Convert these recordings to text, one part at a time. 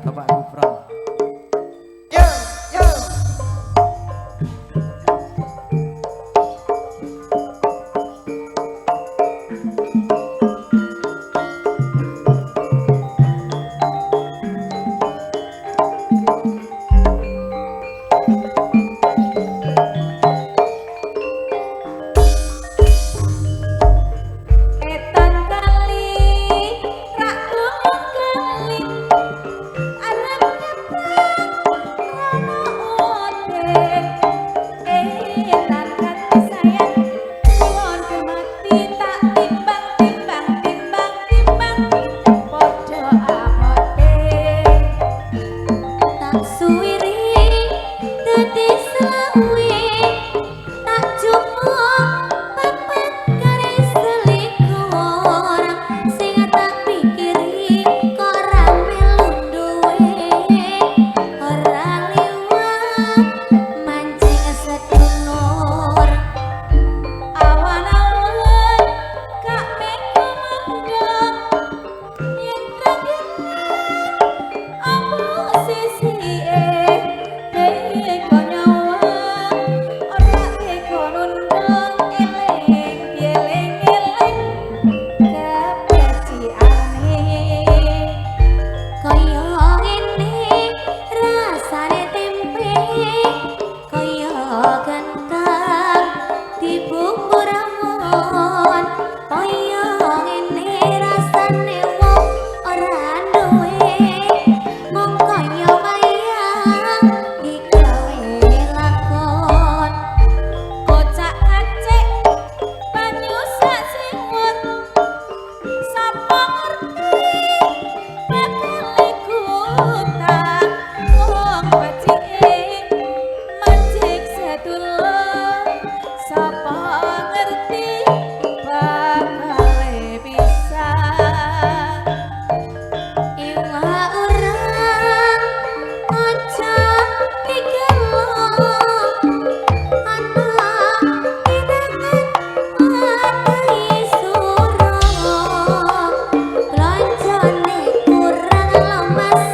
Bapak Gufron. Yo, yo. Etan kali rak kali arep nyebrang rono oden etan kali sayang nyuwun kemati tak timbang timbang timbang timbang padha abote tak suwiri dadi selawe tak jumo papat garis selikur sing tak pikiri kok ra melu duwe ora liwat mancing sedulur awan-awan gak melu mendung yen apa sisike kok nyawa ora tega nundung eling dieling-eling kebeciane kaya ngene rasane tempe kaya kentang dibumbu rawon kaya ngene rasane wong ora duwe mung kaya wayang digawe lakon kocak kacik banyu sak siwur sapa ngerti bakal ikutan wong becike mancing sedulur sapa ngerti bakal bisa iwa urang aja digelo ana hidangan mati suro blancone kurang lemes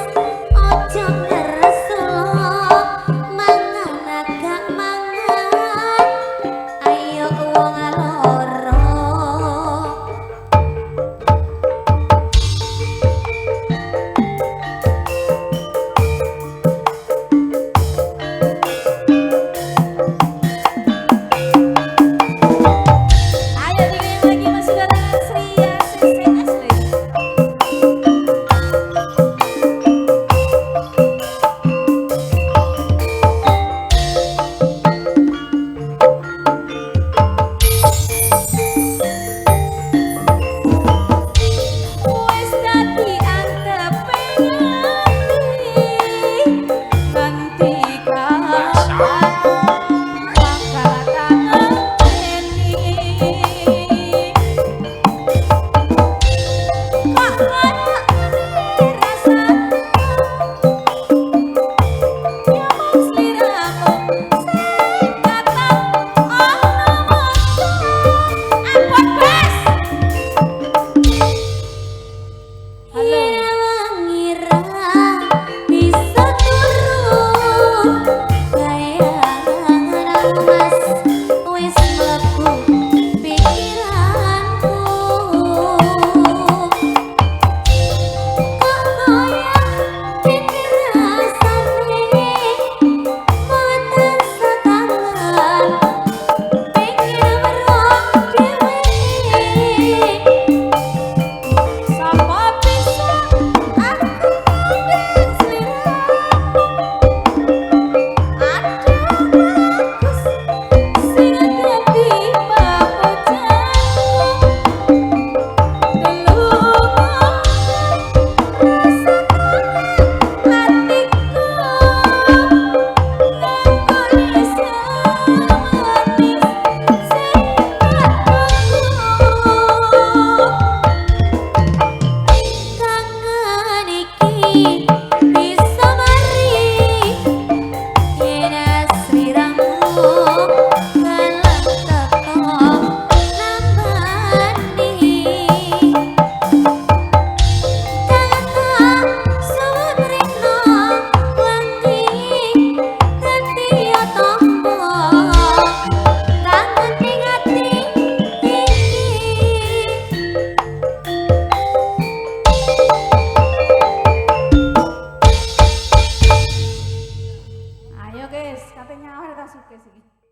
suka sih.